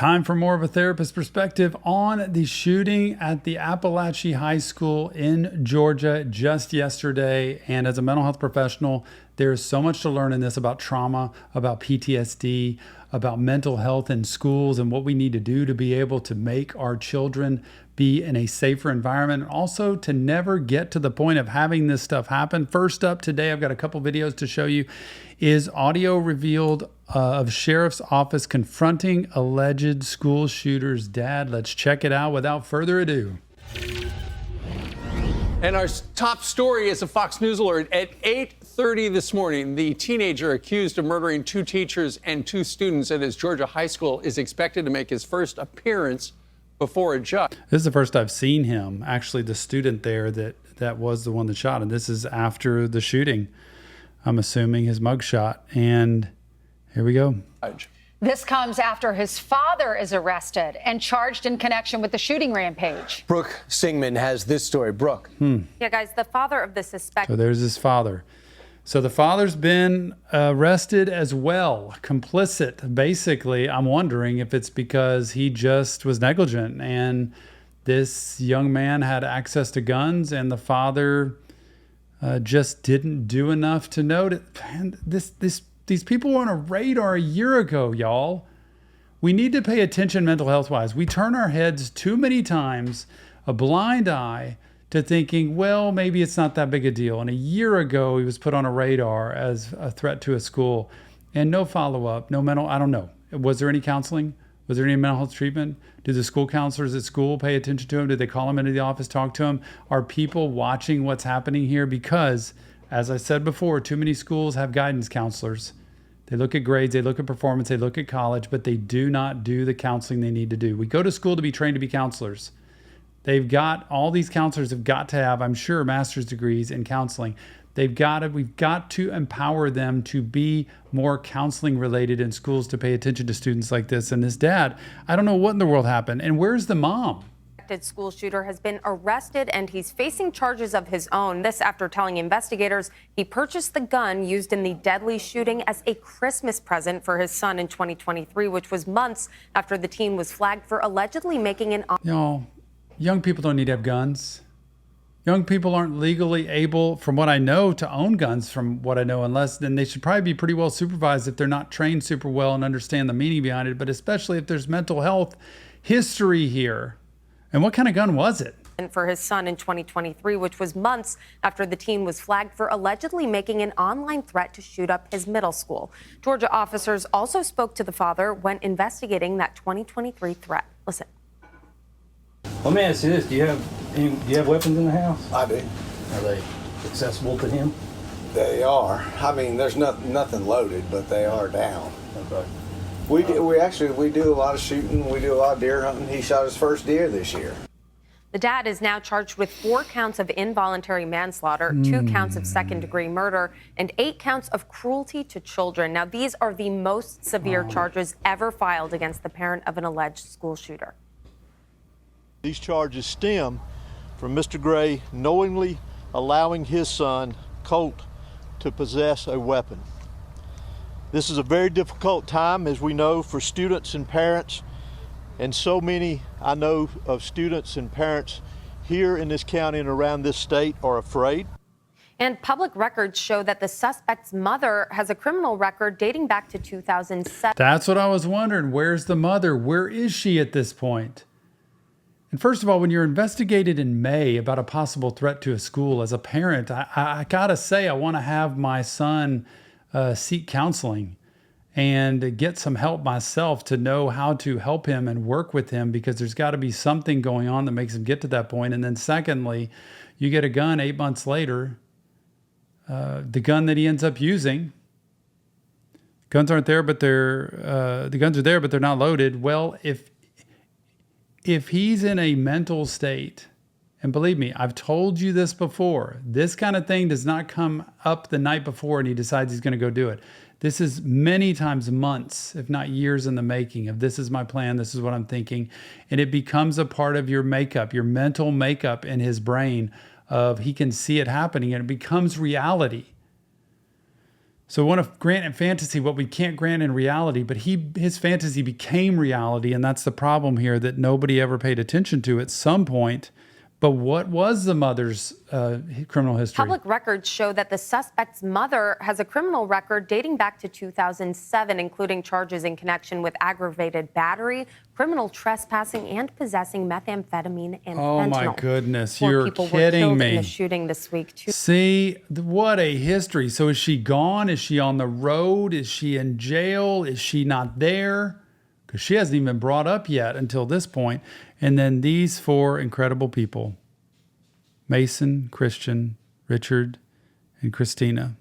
Time for more of a therapist perspective on the shooting at the Appalachia High School in Georgia just yesterday. And as a mental health professional, there's so much to learn in this about trauma, about PTSD, about mental health in schools, and what we need to do to be able to make our children be in a safer environment, and also to never get to the point of having this stuff happen. First up today, I've got a couple videos to show you, is audio revealed of sheriff's office confronting alleged school shooter's dad. Let's check it out without further ado. And our top story is a Fox News alert. At 8:30 this morning, the teenager accused of murdering 2 teachers and 2 students at his Georgia high school is expected to make his first appearance before a judge. This is the first I've seen him, actually the student there that was the one that shot him. This is after the shooting, I'm assuming, his mugshot. And here we go. This comes after his father is arrested and charged in connection with the shooting rampage. Brooke Singman has this story. Brooke. Yeah, guys, the father of the suspect. So there's his father. So the father's been arrested as well, complicit. Basically, I'm wondering if it's because he just was negligent and this young man had access to guns and the father just didn't do enough to note it. Man, these people were on a radar a year ago, y'all. We need to pay attention mental health wise. We turn our heads too many times, a blind eye, to thinking, well, maybe it's not that big a deal. And a year ago, he was put on a radar as a threat to a school and no follow-up, no mental, I don't know. Was there any counseling? Was there any mental health treatment? Did the school counselors at school pay attention to him? Did they call him into the office, talk to him? Are people watching what's happening here? Because, as I said before, too many schools have guidance counselors. They look at grades, they look at performance, they look at college, but they do not do the counseling they need to do. We go to school to be trained to be counselors. All these counselors have got to have, I'm sure, master's degrees in counseling. We've got to empower them to be more counseling related in schools, to pay attention to students like this. And this dad, I don't know what in the world happened. And where's the mom? School shooter has been arrested and he's facing charges of his own. This after telling investigators he purchased the gun used in the deadly shooting as a Christmas present for his son in 2023, which was months after the teen was flagged for allegedly making an... Y'all, young people don't need to have guns. Young people aren't legally able, from what I know, to own guns, from what I know, unless then they should probably be pretty well supervised if they're not trained super well and understand the meaning behind it, but especially if there's mental health history here. And what kind of gun was it? For his son in 2023, which was months after the teen was flagged for allegedly making an online threat to shoot up his middle school. Georgia officers also spoke to the father when investigating that 2023 threat. Listen. Let me ask you this: do you have weapons in the house? I do. Are they accessible to him? They are. I mean, there's nothing loaded, but they are down. Okay. We do a lot of shooting. We do a lot of deer hunting. He shot his first deer this year. The dad is now charged with 4 counts of involuntary manslaughter, 2 counts of second-degree murder, and 8 counts of cruelty to children. Now, these are the most severe charges ever filed against the parent of an alleged school shooter. These charges stem from Mr. Gray knowingly allowing his son, Colt, to possess a weapon. This is a very difficult time, as we know, for students and parents, and so many I know of students and parents here in this county and around this state are afraid. And public records show that the suspect's mother has a criminal record dating back to 2007. That's what I was wondering. Where's the mother? Where is she at this point? And first of all, when you're investigated in May about a possible threat to a school, as a parent, I gotta say, I want to have my son seek counseling and get some help myself to know how to help him and work with him, because there's got to be something going on that makes him get to that point. And then secondly, you get a gun 8 months later, the gun that he ends up using, guns aren't there, but the guns are there, but they're not loaded. Well, if he's in a mental state, and believe me, I've told you this before, this kind of thing does not come up the night before and he decides he's going to go do it. This is many times months, if not years in the making of, this is my plan, this is what I'm thinking. And it becomes a part of your makeup, your mental makeup in his brain of he can see it happening and it becomes reality. So we want to grant in fantasy what we can't grant in reality, but his fantasy became reality, and that's the problem here that nobody ever paid attention to at some point. But what was the mother's criminal history? Public records show that the suspect's mother has a criminal record dating back to 2007, including charges in connection with aggravated battery, criminal trespassing, and possessing methamphetamine and Oh fentanyl. my goodness, 4 you're people kidding were killed me. in the shooting this week. See, what a history. So is she gone? Is she on the road? Is she in jail? Is she not there? Because she hasn't even been brought up yet until this point. And then these 4 incredible people, Mason, Christian, Richard, and Christina,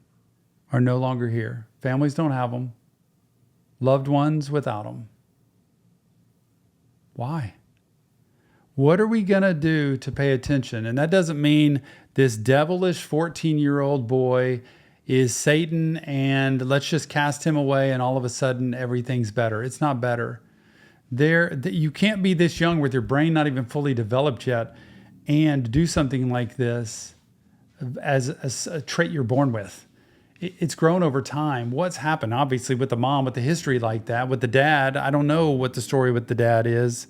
are no longer here. Families don't have them. Loved ones without them. Why? What are we going to do to pay attention? And that doesn't mean this devilish 14-year-old boy is Satan and let's just cast him away and all of a sudden everything's better. It's not better. You can't be this young with your brain not even fully developed yet and do something like this as a trait you're born with. It's grown over time. What's happened? Obviously with the mom, with the history like that, with the dad, I don't know what the story with the dad is,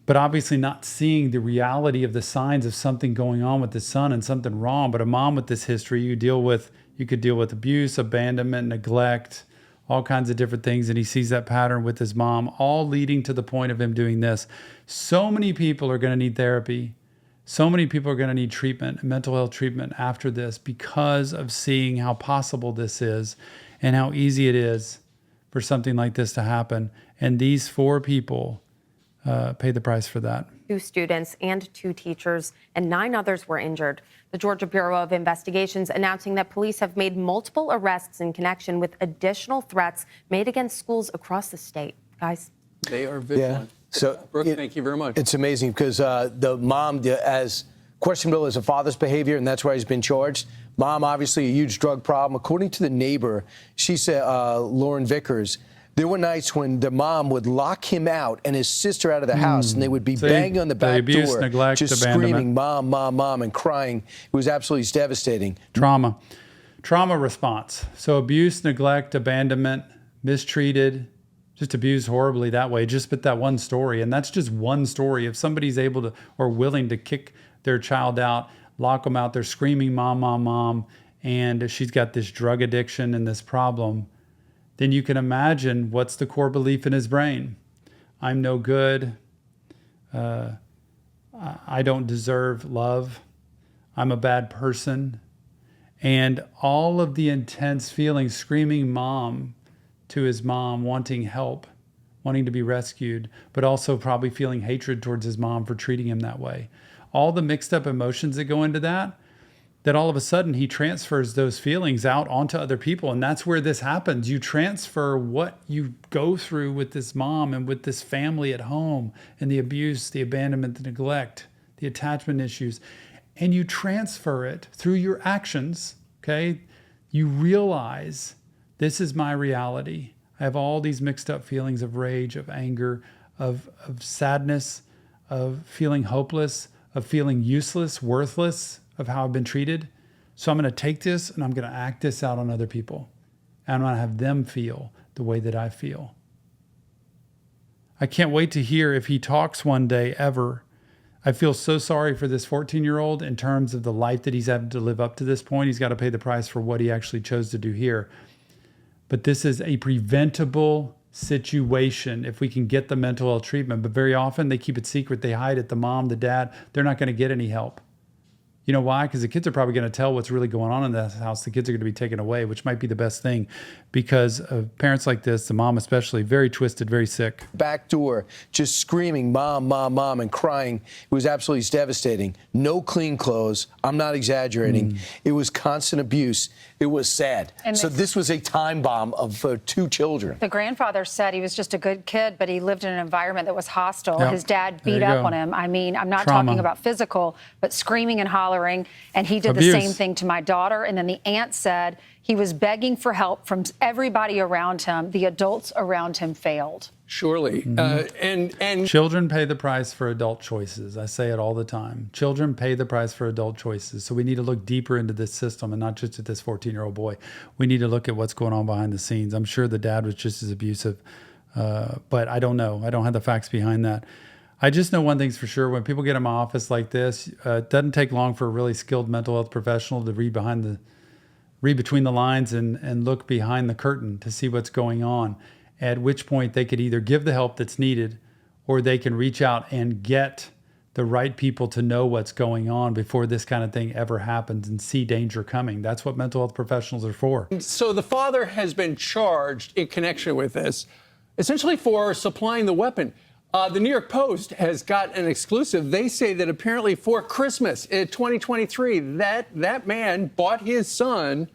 but obviously not seeing the reality of the signs of something going on with the son and something wrong. But a mom with this history, you could deal with abuse, abandonment, neglect, all kinds of different things. And he sees that pattern with his mom, all leading to the point of him doing this. So many people are going to need therapy. So many people are going to need treatment, mental health treatment after this because of seeing how possible this is and how easy it is for something like this to happen. And these 4 people paid the price for that. 2 students and 2 teachers, and 9 others were injured. The Georgia Bureau of Investigations announcing that police have made multiple arrests in connection with additional threats made against schools across the state. Guys? They are vigilant. Yeah. So, Brooke, thank you very much. It's amazing because the mom, as questionable as a father's behavior, and that's why he's been charged. Mom, obviously a huge drug problem. According to the neighbor, she said, Lauren Vickers, there were nights when the mom would lock him out and his sister out of the house, and they would be banging on the back abuse, door, neglect, just abandonment. screaming, "Mom, mom, mom," and crying. It was absolutely devastating. Trauma response. So abuse, neglect, abandonment, mistreated, just abused horribly that way. Just but that one story, and that's just one story. If somebody's able to or willing to kick their child out, lock them out, they're screaming, "Mom, mom, mom," and she's got this drug addiction and this problem, then you can imagine what's the core belief in his brain. I'm no good. I don't deserve love. I'm a bad person. And all of the intense feelings, screaming mom to his mom, wanting help, wanting to be rescued, but also probably feeling hatred towards his mom for treating him that way. All the mixed up emotions that go into that all of a sudden he transfers those feelings out onto other people. And that's where this happens. You transfer what you go through with this mom and with this family at home and the abuse, the abandonment, the neglect, the attachment issues, and you transfer it through your actions, okay? You realize this is my reality. I have all these mixed up feelings of rage, of anger, of sadness, of feeling hopeless, of feeling useless, worthless, of how I've been treated. So I'm going to take this and I'm going to act this out on other people. And I'm going to have them feel the way that I feel. I can't wait to hear if he talks one day ever. I feel so sorry for this 14-year-old in terms of the life that he's had to live up to this point. He's got to pay the price for what he actually chose to do here. But this is a preventable situation if we can get the mental health treatment. But very often they keep it secret. They hide it. The mom, the dad, they're not going to get any help. You know why? Because the kids are probably going to tell what's really going on in that house. The kids are going to be taken away, which might be the best thing because of parents like this, the mom especially, very twisted, very sick. Back door, just screaming, "Mom, mom, mom," and crying. It was absolutely devastating. No clean clothes. I'm not exaggerating. It was constant abuse. It was sad. And so this was a time bomb for 2 children. The grandfather said he was just a good kid, but he lived in an environment that was hostile. Yep. His dad There beat you up go. on him. I mean, I'm not Trauma. talking about physical, but screaming and hollering. And he did Abuse. the same thing to my daughter. And then the aunt said he was begging for help from everybody around him. The adults around him failed. Surely. And Children pay the price for adult choices. I say it all the time. Children pay the price for adult choices. So we need to look deeper into this system and not just at this 14-year-old boy. We need to look at what's going on behind the scenes. I'm sure the dad was just as abusive, but I don't know. I don't have the facts behind that. I just know one thing's for sure. When people get in my office like this, it doesn't take long for a really skilled mental health professional to read between the lines and look behind the curtain to see what's going on. At which point they could either give the help that's needed or they can reach out and get the right people to know what's going on before this kind of thing ever happens and see danger coming. That's what mental health professionals are for. so the father has been charged in connection with this, essentially for supplying the weapon. The New York Post has got an exclusive. They say that apparently for Christmas in 2023, that man bought his son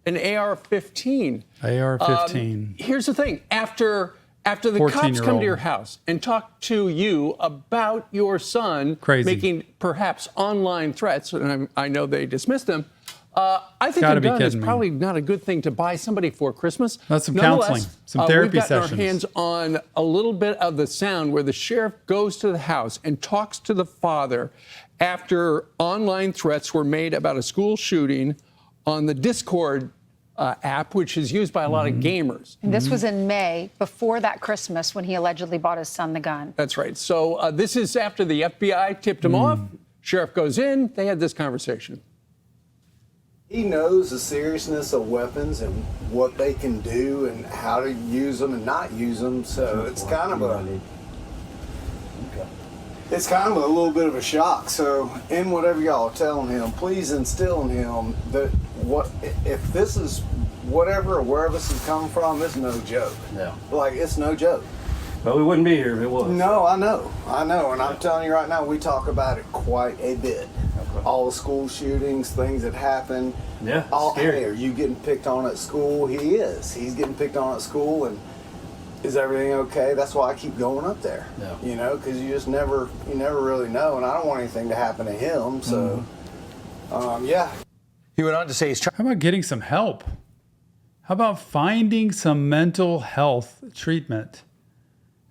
an AR-15. AR-15. Here's the thing. After the cops come to your house and talk to you about your son making perhaps online threats, and I know they dismissed them, I think a gun is probably not a good thing to buy somebody for Christmas. That's some counseling, some therapy we've gotten sessions. our hands on a little bit of the sound where the sheriff goes to the house and talks to the father after online threats were made about a school shooting on the Discord app, which is used by a lot of gamers. And this was in May, before that Christmas, when he allegedly bought his son the gun. That's right. So this is after the FBI tipped him off. Sheriff goes in. They had this conversation. He knows the seriousness of weapons and what they can do and how to use them and not use them. So it's kind of a little bit of a shock. So in whatever y'all are telling him, please instill in him that if this is whatever or wherever this is coming from, it's no joke. No. Like, it's no joke. But we wouldn't be here if it was. No, I know. And I'm telling you right now, we talk about it quite a bit. Okay. All the school shootings, things that happen. Yeah, Hey, are you getting picked on at school? He is. He's getting picked on at school, and is everything okay? That's why I keep going up there. Yeah. You know, because you never really know, and I don't want anything to happen to him. So, yeah. He went on to say he's trying. How about getting some help? How about finding some mental health treatment?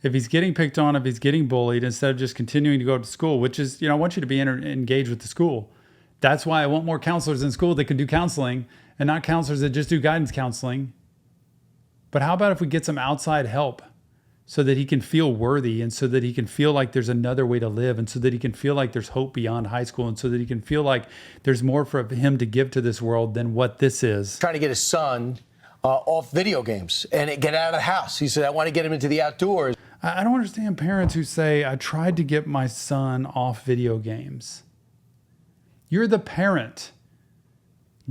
If he's getting picked on, if he's getting bullied, instead of just continuing to go to school, which is, I want you to be engaged with the school. That's why I want more counselors in school that can do counseling and not counselors that just do guidance counseling. But how about if we get some outside help so that he can feel worthy and so that he can feel like there's another way to live and so that he can feel like there's hope beyond high school and so that he can feel like there's more for him to give to this world than what this is. Trying to get his son off video games and get out of the house. He said, I want to get him into the outdoors. I don't understand parents who say, I tried to get my son off video games. You're the parent.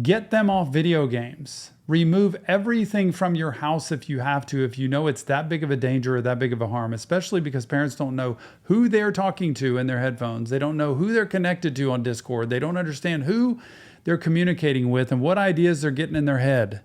Get them off video games. Remove everything from your house if you have to, if you know it's that big of a danger or that big of a harm, especially because parents don't know who they're talking to in their headphones. They don't know who they're connected to on Discord. They don't understand who they're communicating with and what ideas they're getting in their head.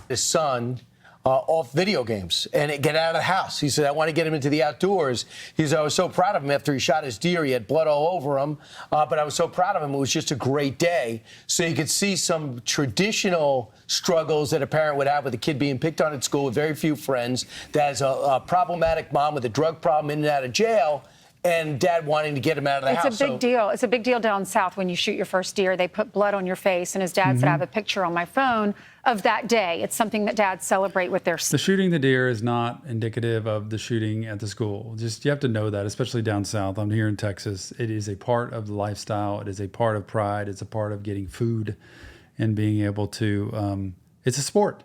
His son off video games and get out of the house. He said, I want to get him into the outdoors. He said, I was so proud of him after he shot his deer. He had blood all over him, but I was so proud of him. It was just a great day. So you could see some traditional struggles that a parent would have with a kid being picked on at school with very few friends, that has a problematic mom with a drug problem in and out of jail, and dad wanting to get him out of the house. It's a big deal. It's a big deal down south when you shoot your first deer. They put blood on your face, and his dad said, I have a picture on my phone of that day. It's something that dads celebrate with their son. The shooting the deer is not indicative of the shooting at the school. Just, you have to know that, especially down south. I'm here in Texas. It is a part of the lifestyle. It is a part of pride. It's a part of getting food and being able to, it's a sport.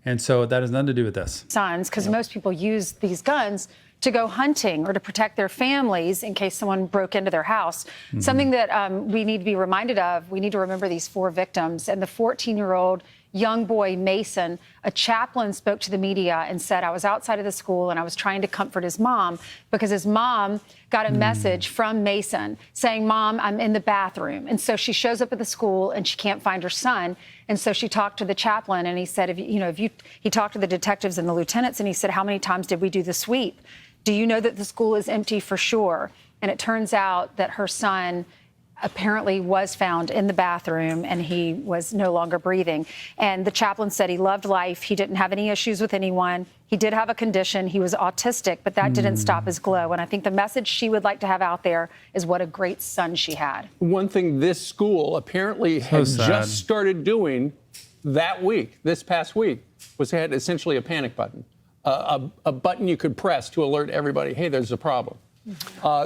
And so that has nothing to do with this. Sons, because most people use these guns to go hunting or to protect their families in case someone broke into their house. Something that we need to be reminded of, we need to remember these 4 victims. And the 14-year-old young boy, Mason, a chaplain spoke to the media and said, I was outside of the school and I was trying to comfort his mom because his mom got a message from Mason saying, Mom, I'm in the bathroom. And so she shows up at the school and she can't find her son. And so she talked to the chaplain and he said, he talked to the detectives and the lieutenants and he said, how many times did we do the sweep? Do you know that the school is empty for sure? And it turns out that her son apparently was found in the bathroom, and he was no longer breathing. And the chaplain said he loved life. He didn't have any issues with anyone. He did have a condition. He was autistic, but that didn't stop his glow. And I think the message she would like to have out there is what a great son she had. One thing this school apparently had just started doing that week, this past week, was they had essentially a panic button, a button you could press to alert everybody, hey, there's a problem.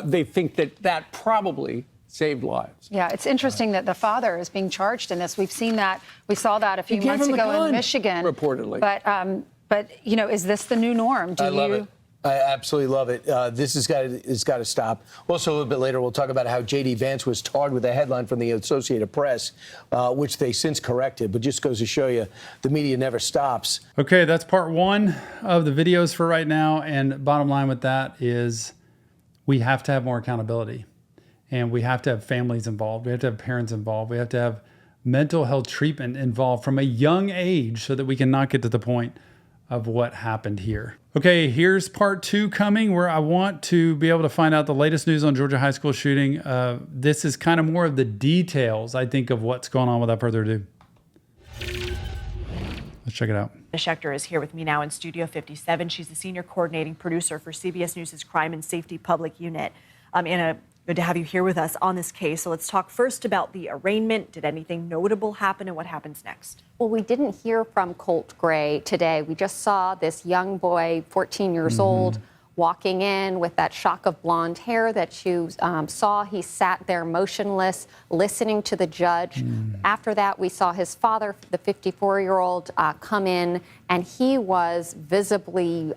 They think that probably saved lives. Yeah, it's interesting that the father is being charged in this. We've seen that. We saw that a few months ago in Michigan. Reportedly. But you know, is this the new norm? I love it. I absolutely love it. This has got to stop. Also, a little bit later, we'll talk about how J.D. Vance was tarred with a headline from the Associated Press, which they since corrected. But just goes to show you, the media never stops. Okay, that's part one of the videos for right now. And bottom line with that is we have to have more accountability. And we have to have families involved. We have to have parents involved. We have to have mental health treatment involved from a young age so that we can not get to the point of what happened here. Okay, here's part two coming, where I want to be able to find out the latest news on Georgia high school shooting. This is kind of more of the details, I think, of what's going on. Without further ado, let's check it out. Schechter is here with me now in Studio 57. She's the senior coordinating producer for CBS News' Crime and Safety Public Unit. Anna, good to have you here with us on this case. So let's talk first about the arraignment. Did anything notable happen, and what happens next? Well, we didn't hear from Colt Gray today. We just saw this young boy, 14 years old, walking in with that shock of blonde hair that you saw. He sat there motionless, listening to the judge. After that, we saw his father, the 54-year-old, come in, and he was visibly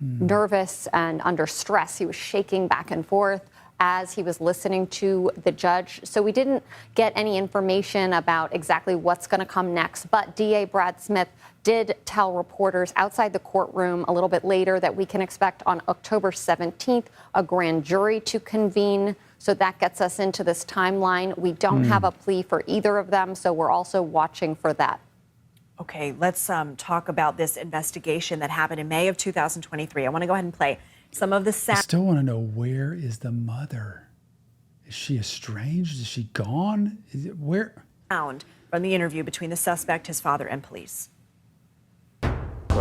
nervous and under stress. He was shaking back and forth as he was listening to the judge. So we didn't get any information about exactly what's going to come next. But DA Brad Smith did tell reporters outside the courtroom a little bit later that we can expect on October 17th a grand jury to convene. So that gets us into this timeline. We don't have a plea for either of them, so we're also watching for that. Okay, let's talk about this investigation that happened in May of 2023. I want to go ahead and play some of the sound. I still want to know, where is the mother? Is she estranged? Is she gone? Where? Sound from the interview between the suspect, his father, and police.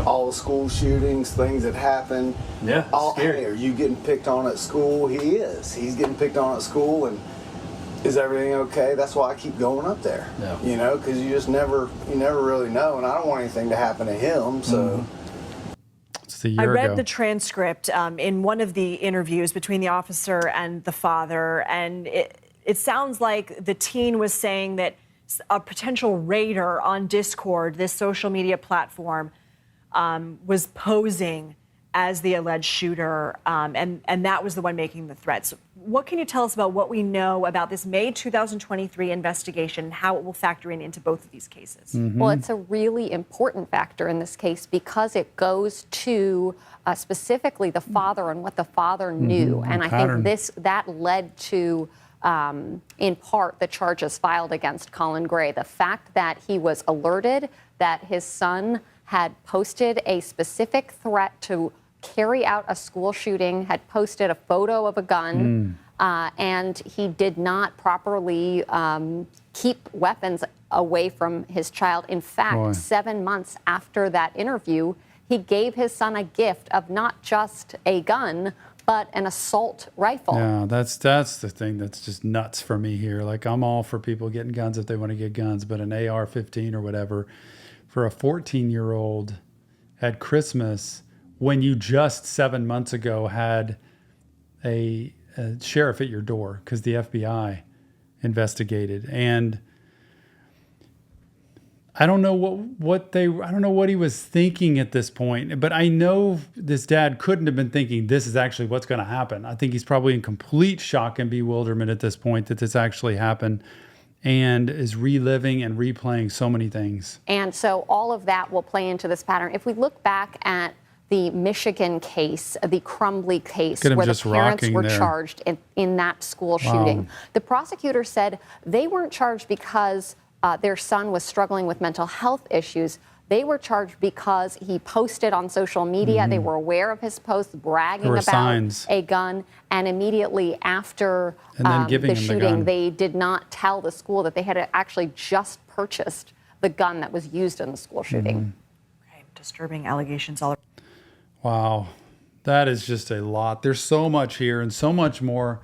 All the school shootings, things that happen. Yeah, scary. Hey, are you getting picked on at school? He is. He's getting picked on at school, and is everything okay? That's why I keep going up there. Yeah. You know, because you never really know, and I don't want anything to happen to him. So. I read the transcript in one of the interviews between the officer and the father, and it sounds like the teen was saying that a potential raider on Discord, this social media platform, was posing as the alleged shooter, and that was the one making the threats. What can you tell us about what we know about this May 2023 investigation and how it will factor into both of these cases? Well, it's a really important factor in this case because it goes to specifically the father and what the father knew. And I think that led to, in part, the charges filed against Colin Gray. The fact that he was alerted that his son had posted a specific threat to carry out a school shooting, had posted a photo of a gun, and he did not properly keep weapons away from his child. In fact, 7 months after that interview, he gave his son a gift of not just a gun, but an assault rifle. Yeah, that's the thing that's just nuts for me here. Like, I'm all for people getting guns if they want to get guns, but an AR-15 or whatever for a 14-year-old at Christmas, when you just 7 months ago had a sheriff at your door because the FBI investigated. And I don't know I don't know what he was thinking at this point, but I know this dad couldn't have been thinking this is actually what's going to happen. I think he's probably in complete shock and bewilderment at this point that this actually happened, and is reliving and replaying so many things. And so all of that will play into this pattern. If we look back at the Michigan case, the Crumbly case, where the parents were charged in that school shooting, the prosecutor said they weren't charged because their son was struggling with mental health issues. They were charged because he posted on social media. They were aware of his posts bragging about signs. a gun. And immediately after giving the him the shooting, gun. they did not tell the school that they had actually just purchased the gun that was used in the school shooting. Okay, disturbing allegations all. Wow. That is just a lot. There's so much here and so much more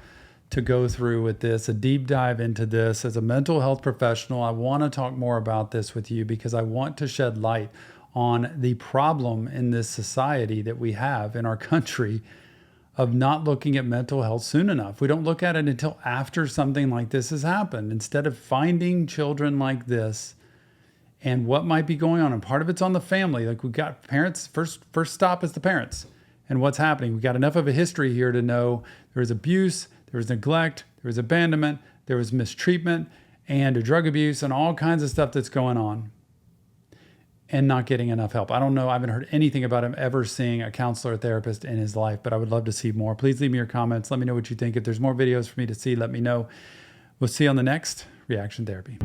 to go through with this, a deep dive into this. As a mental health professional, I want to talk more about this with you because I want to shed light on the problem in this society that we have in our country of not looking at mental health soon enough. We don't look at it until after something like this has happened. Instead of finding children like this and what might be going on, and part of it's on the family. Like, we've got parents, first stop is the parents and what's happening. We've got enough of a history here to know there was abuse, there was neglect, there was abandonment, there was mistreatment and drug abuse and all kinds of stuff that's going on and not getting enough help. I don't know. I haven't heard anything about him ever seeing a counselor or therapist in his life, but I would love to see more. Please leave me your comments. Let me know what you think. If there's more videos for me to see, let me know. We'll see you on the next Reaction Therapy.